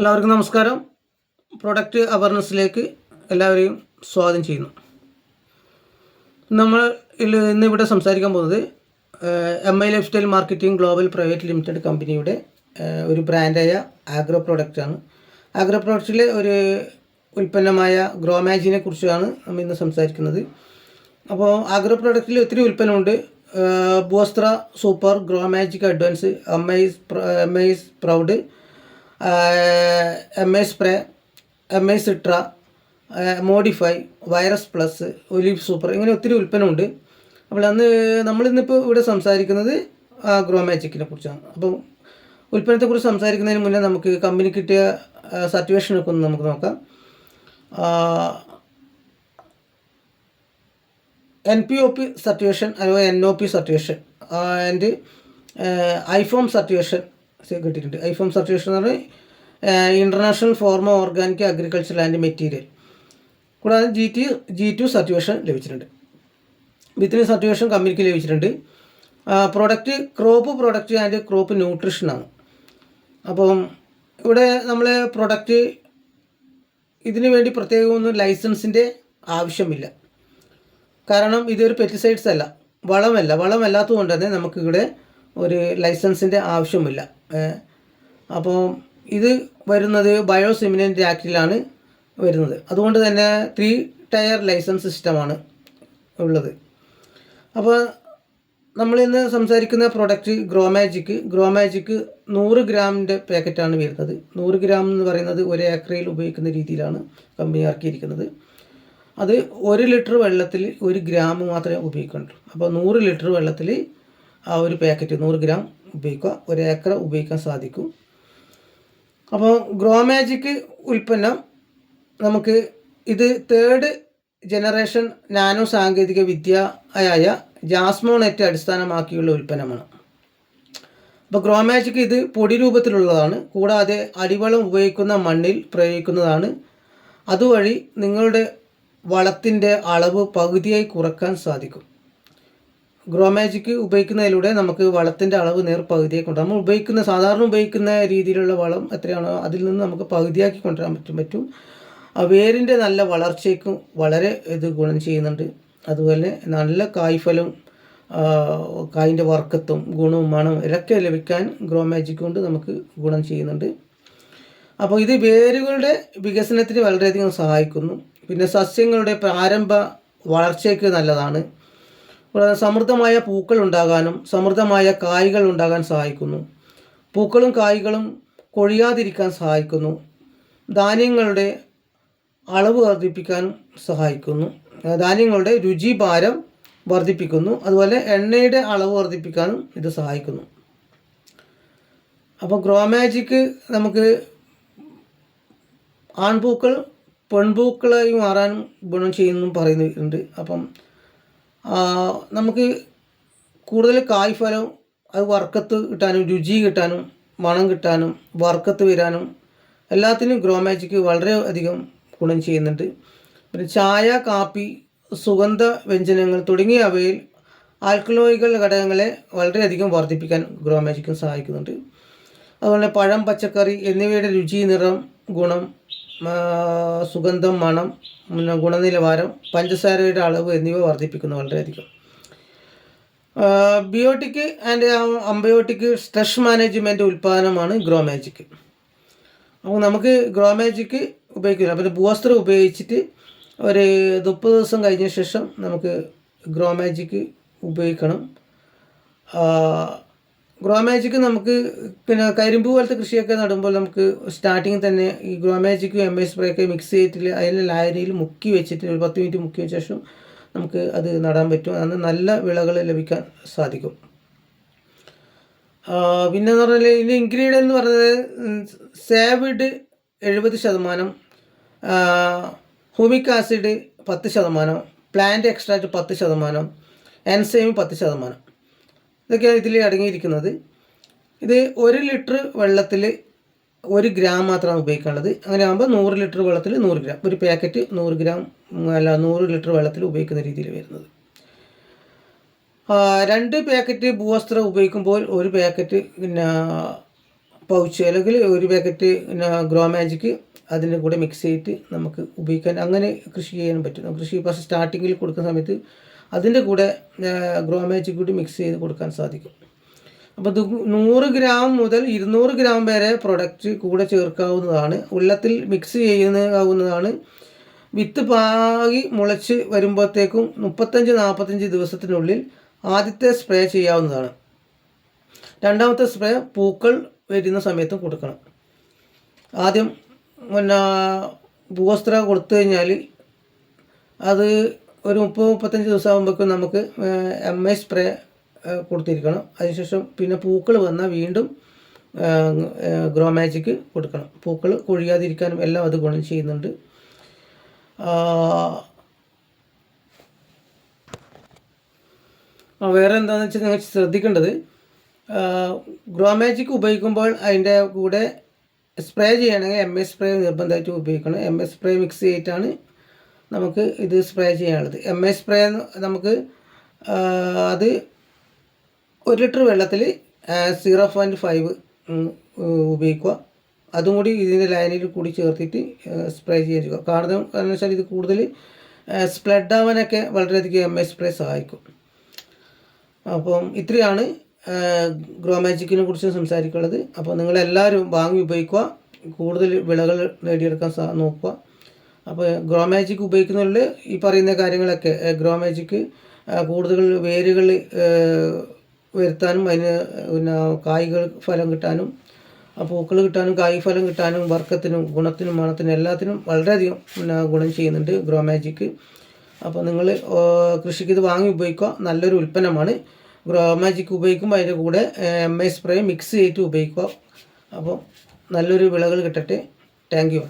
എല്ലാവർക്കും നമസ്കാരം. പ്രൊഡക്റ്റ് അവയർനെസ്സിലേക്ക് എല്ലാവരെയും സ്വാഗതം ചെയ്യുന്നു. നമ്മൾ ഇന്നിവിടെ സംസാരിക്കാൻ പോകുന്നത് MI life style marketing global private limited കമ്പനിയുടെ ഒരു ബ്രാൻഡായ ആഗ്രോ പ്രോഡക്റ്റാണ്. ആഗ്രോ പ്രോഡക്റ്റിലെ ഒരു ഉൽപ്പന്നമായ ഗ്രോമാജിനെ കുറിച്ചാണ് നമ്മൾ ഇന്ന് സംസാരിക്കുന്നത്. അപ്പോൾ ആഗ്രോ പ്രോഡക്റ്റിൽ ഒത്തിരി ഉൽപ്പന്നമുണ്ട്. ബോസ്ത്ര super, Gromagic advance, MI proud, MI spray, MI സിട്ര, modify, virus plus, olive super, ഇങ്ങനെ ഒത്തിരി ഉൽപ്പന്നമുണ്ട്. അപ്പോൾ നമ്മളിന്നിപ്പോൾ ഇവിടെ സംസാരിക്കുന്നത് ഗ്രോമാജിക്കിനെ കുറിച്ചാണ്. അപ്പോൾ ഉൽപ്പന്നത്തെക്കുറിച്ച് സംസാരിക്കുന്നതിന് മുന്നേ നമുക്ക് കമ്പനി കിട്ടിയ സർട്ടിഫിക്കേഷനൊക്കെ ഒന്ന് നമുക്ക് നോക്കാം. NPOP സർട്ടിഫിക്കേഷൻ അഥവാ NOP certification and IFOM certification കിട്ടിയിട്ടുണ്ട്. IFOM സർട്ടിഫിക്കേഷൻ എന്ന് പറഞ്ഞാൽ ഇൻ്റർനാഷണൽ ഫോർമ ഓർഗാനിക് അഗ്രികൾച്ചർ ആൻഡ് മെറ്റീരിയൽ. കൂടാതെ G2 സർട്ടിഫിക്കേഷൻ ലഭിച്ചിട്ടുണ്ട്. ഇത്രയും സർട്ടിഫിക്കേഷൻ കമ്പനിക്ക് ലഭിച്ചിട്ടുണ്ട്. Product crop product and crop ന്യൂട്രീഷനാണ്. അപ്പം ഇവിടെ നമ്മൾ പ്രൊഡക്റ്റ് ഇതിനു വേണ്ടി പ്രത്യേകമൊന്നും ലൈസൻസിൻ്റെ ആവശ്യമില്ല. കാരണം ഇതൊരു പെസ്റ്റിസൈഡ്സ് അല്ല, വളമല്ലാത്തത് കൊണ്ട് തന്നെ നമുക്കിവിടെ ഒരു ലൈസൻസിൻ്റെ ആവശ്യമില്ല. അപ്പോൾ ഇത് വരുന്നത് ബയോസിമിനൻ്റ് ആക്റ്റിലാണ് വരുന്നത്. അതുകൊണ്ട് തന്നെ 3 ടയർ ലൈസൻസ് സിസ്റ്റമാണ് ഉള്ളത്. അപ്പോൾ നമ്മളിന്ന് സംസാരിക്കുന്ന പ്രോഡക്റ്റ് ഗ്രോമാജിക്ക് 100 ഗ്രാമിൻ്റെ പാക്കറ്റാണ് വരുന്നത്. 100 ഗ്രാം എന്ന് പറയുന്നത് 1 ഏക്കറിൽ ഉപയോഗിക്കുന്ന രീതിയിലാണ് കമ്പനി ഇറക്കിയിരിക്കുന്നത്. അത് 1 ലിറ്റർ വെള്ളത്തിൽ 1 ഗ്രാം മാത്രമേ ഉപയോഗിക്കുന്നുള്ളൂ. അപ്പോൾ 100 ലിറ്റർ വെള്ളത്തിൽ ആ ഒരു പാക്കറ്റ് 100 ഗ്രാം ഉപയോഗിക്കുക, 1 ഏക്കർ ഉപയോഗിക്കാൻ സാധിക്കും. അപ്പോൾ ഗ്രോമാജിക് ഉൽപ്പന്നം നമുക്ക് ഇത് 3rd ജനറേഷൻ നാനോ സാങ്കേതിക വിദ്യയായ ജാസ്മോനെറ്റ് അടിസ്ഥാനമാക്കിയുള്ള ഉൽപ്പന്നമാണ്. അപ്പോൾ ഗ്രോമാജിക് ഇത് പൊടി രൂപത്തിലുള്ളതാണ്. കൂടാതെ അടിവളം ഉപയോഗിക്കുന്ന മണ്ണിൽ പ്രയോഗിക്കുന്നതാണ്. അതുവഴി നിങ്ങളുടെ വളത്തിൻ്റെ അളവ് പകുതിയായി കുറക്കാൻ സാധിക്കും. ഗ്രോമാജിക് ഉപയോഗിക്കുന്നതിലൂടെ നമുക്ക് വളത്തിൻ്റെ അളവ് പകുതിയായി കൊണ്ടുവരാം. നമ്മൾ സാധാരണ ഉപയോഗിക്കുന്ന രീതിയിലുള്ള വളം എത്രയാണോ അതിൽ നിന്ന് നമുക്ക് പകുതിയാക്കി കൊണ്ടുവരാൻ പറ്റും. വേരിൻ്റെ നല്ല വളർച്ചയ്ക്കും വളരെ ഇത് ഗുണം ചെയ്യുന്നുണ്ട്. അതുപോലെ നല്ല കായ്ഫലം, കായിൻ്റെ വർക്കത്തും ഗുണവും മണവും ഇതൊക്കെ ലഭിക്കാൻ ഗ്രോമാജിക് കൊണ്ട് നമുക്ക് ഗുണം ചെയ്യുന്നുണ്ട്. അപ്പോൾ ഇത് വേരുകളുടെ വികസനത്തിന് വളരെയധികം സഹായിക്കുന്നു. പിന്നെ സസ്യങ്ങളുടെ പ്രാരംഭ വളർച്ചയ്ക്ക് നല്ലതാണ്. കൂടാതെ സമൃദ്ധമായ പൂക്കൾ ഉണ്ടാകാനും സമൃദ്ധമായ കായ്കൾ ഉണ്ടാകാൻ സഹായിക്കുന്നു. പൂക്കളും കായ്കളും കൊഴിയാതിരിക്കാൻ സഹായിക്കുന്നു. ധാന്യങ്ങളുടെ അളവ് വർദ്ധിപ്പിക്കാനും സഹായിക്കുന്നു. ധാന്യങ്ങളുടെ രുചി, ഭാരം വർദ്ധിപ്പിക്കുന്നു. അതുപോലെ എണ്ണയുടെ അളവ് വർദ്ധിപ്പിക്കാനും ഇത് സഹായിക്കുന്നു. അപ്പോൾ ഗ്രോമാജിക് നമുക്ക് ആൺപൂക്കൾ പെൺപൂക്കളായി മാറാനും ഗുണം ചെയ്യുന്നു പറയുന്നുണ്ട്. അപ്പം നമുക്ക് കൂടുതൽ കായ്ഫലം, അത് വർക്കത്ത് കിട്ടാനും രുചി കിട്ടാനും മണം കിട്ടാനും വർക്കത്ത് വരാനും എല്ലാത്തിനും ഗ്രോമാജിക് വളരെ അധികം ഗുണം ചെയ്യുന്നുണ്ട്. പിന്നെ ചായ, കാപ്പി, സുഗന്ധ വ്യഞ്ജനങ്ങൾ തുടങ്ങിയവയിൽ ആൽക്കലോയികൾ ഘടകങ്ങളെ വളരെയധികം വർദ്ധിപ്പിക്കാൻ ഗ്രോമാജിക്കും സഹായിക്കുന്നുണ്ട്. അതുപോലെ പഴം, പച്ചക്കറി എന്നിവയുടെ രുചി, നിറം, ഗുണം, സുഗന്ധം, മണം, ഗുണനിലവാരം, പഞ്ചസാരയുടെ അളവ് എന്നിവ വർദ്ധിപ്പിക്കുന്നു വളരെയധികം. Biotic and abiotic stress management ഉൽപ്പാദനമാണ് ഗ്രോമാജിക്. അപ്പോൾ നമുക്ക് ഗ്രോമാജിക് ഉപയോഗിക്കില്ല. പിന്നെ ബോസ്ത്ര ഉപയോഗിച്ചിട്ട് ഒരു 30 ദിവസം കഴിഞ്ഞ ശേഷം നമുക്ക് ഗ്രോമാജിക് ഉപയോഗിക്കണം. ഗ്രോമാജിക് നമുക്ക് പിന്നെ കരിമ്പ് പോലത്തെ കൃഷിയൊക്കെ നടുമ്പോൾ നമുക്ക് സ്റ്റാർട്ടിങ്ങിൽ തന്നെ ഈ ഗ്രോമാജിക്കും MI സ്പ്രേയൊക്കെ മിക്സ് ചെയ്തിട്ട് അതിൻ്റെ ലായനിയിൽ മുക്കി വെച്ചിട്ട് ഒരു 10 മിനിറ്റ് മുക്കി വെച്ച ശേഷം നമുക്ക് അത് നടാൻ പറ്റും. അന്ന് നല്ല വിളകൾ ലഭിക്കാൻ സാധിക്കും. പിന്നെന്ന് പറഞ്ഞാൽ ഇതിൻ്റെ ഇൻഗ്രീഡിയൻ്റ് എന്ന് പറയുന്നത് സാവിഡ് 70%, humic acid 10%, plant extract 10%, enzyme 10%. ഇതൊക്കെയാണ് ഇതിൽ അടങ്ങിയിരിക്കുന്നത്. ഇത് 1 ലിറ്റർ വെള്ളത്തിൽ 1 ഗ്രാം മാത്രമാണ് ഉപയോഗിക്കാനുള്ളത്. അങ്ങനെ ആകുമ്പോൾ 100 ലിറ്റർ വെള്ളത്തിൽ 100 ഗ്രാം, ഒരു പാക്കറ്റ് 100 ഗ്രാം 100 ലിറ്റർ വെള്ളത്തിൽ ഉപയോഗിക്കുന്ന രീതിയിൽ വരുന്നത്. 2 പാക്കറ്റ് ഭൂവസ്ത്രം ഉപയോഗിക്കുമ്പോൾ 1 പാക്കറ്റ് പിന്നെ പൗച്ച് അല്ലെങ്കിൽ ഒരു പാക്കറ്റ് ഗ്രോ മാജിക് അതിൻ്റെ കൂടെ മിക്സ് ചെയ്തിട്ട് നമുക്ക് ഉപയോഗിക്കാൻ അങ്ങനെ കൃഷി ചെയ്യാൻ പറ്റും. കൃഷി ഫസ്റ്റ് സ്റ്റാർട്ടിങ്ങിൽ കൊടുക്കുന്ന സമയത്ത് അതിൻ്റെ കൂടെ ഗ്രോ മാജിക് കൂടി മിക്സ് ചെയ്ത് കൊടുക്കാൻ സാധിക്കും. അപ്പോൾ ഇത് 100 ഗ്രാം മുതൽ 200 ഗ്രാം വരെ പ്രൊഡക്റ്റ് കൂടെ ചേർക്കാവുന്നതാണ്. വെള്ളത്തിൽ മിക്സ് ചെയ്യാവുന്നതാണ്. വിത്ത് പാകി മുളച്ച് വരുമ്പോഴത്തേക്കും 35-45 ദിവസത്തിനുള്ളിൽ ആദ്യത്തെ സ്പ്രേ ചെയ്യാവുന്നതാണ്. രണ്ടാമത്തെ സ്പ്രേ പൂക്കൾ വരുന്ന സമയത്തും കൊടുക്കണം. ആദ്യം ഭൂവസ്ത്ര കൊടുത്തു കഴിഞ്ഞാൽ അത് ഒരു 30-35 ദിവസം ആകുമ്പോഴേക്കും നമുക്ക് MI സ്പ്രേ കൊടുത്തിരിക്കണം. അതിനുശേഷം പിന്നെ പൂക്കൾ വന്നാൽ വീണ്ടും ഗ്രോ മാജിക് കൊടുക്കണം. പൂക്കൾ കൊഴിയാതിരിക്കാനും എല്ലാം അത് ഗുണം ചെയ്യുന്നുണ്ട്. വേറെ എന്താണെന്ന് വെച്ചാൽ നിങ്ങൾ ശ്രദ്ധിക്കേണ്ടത്, ഗ്രോ മാജിക് ഉപയോഗിക്കുമ്പോൾ അതിൻ്റെ കൂടെ സ്പ്രേ ചെയ്യണമെങ്കിൽ MI സ്പ്രേ നിർബന്ധമായിട്ട് ഉപയോഗിക്കണം. MI സ്പ്രേ മിക്സ് ചെയ്തിട്ടാണ് നമുക്ക് ഇത് സ്പ്രേ ചെയ്യാനുള്ളത്. MI സ്പ്രേ നമുക്ക് അത് 1 ലിറ്റർ വെള്ളത്തിൽ 0.5 ഉപയോഗിക്കുക. അതും കൂടി ഇതിൻ്റെ ലൈനിൽ കൂടി ചേർത്തിട്ട് സ്പ്രേ ചെയ്യുക. കാരണം എന്ന് വെച്ചാൽ ഇത് കൂടുതൽ സ്പ്രെഡ് ആവാനൊക്കെ വളരെയധികം MI സ്പ്രേ സഹായിക്കും. അപ്പം ഇത്രയാണ് ഗ്രോ മാജിക്കിനെ കുറിച്ച് സംസാരിക്കുന്നത്. അപ്പോൾ നിങ്ങളെല്ലാവരും വാങ്ങി ഉപയോഗിക്കുക, കൂടുതൽ വിളകൾ നേടിയെടുക്കാൻ നോക്കുക. അപ്പോൾ ഗ്രോ മാജിക് ഉപയോഗിക്കുന്നതിൽ ഈ പറയുന്ന കാര്യങ്ങളൊക്കെ ഗ്രോ മാജിക് കൂടുതൽ വേരുകൾ വരുത്താനും അതിന് പിന്നെ കായ്കൾ ഫലം കിട്ടാനും പൂക്കൾ കിട്ടാനും കായ് ഫലം കിട്ടാനും വർക്കത്തിനും ഗുണത്തിനും മണത്തിനും എല്ലാത്തിനും വളരെയധികം ഗുണം ചെയ്യുന്നുണ്ട് ഗ്രോ മാജിക്. അപ്പോൾ നിങ്ങൾ കൃഷിക്ക് ഇത് വാങ്ങി ഉപയോഗിക്കുക. നല്ലൊരു ഉൽപ്പന്നമാണ്. ഗ്രോ മാജിക് ഉപയോഗിക്കുമ്പോൾ അതിൻ്റെ കൂടെ MI സ്പ്രേ മിക്സ് ചെയ്തിട്ട് ഉപയോഗിക്കുക. അപ്പോൾ നല്ലൊരു വിളകൾ കിട്ടട്ടെ. Thank you.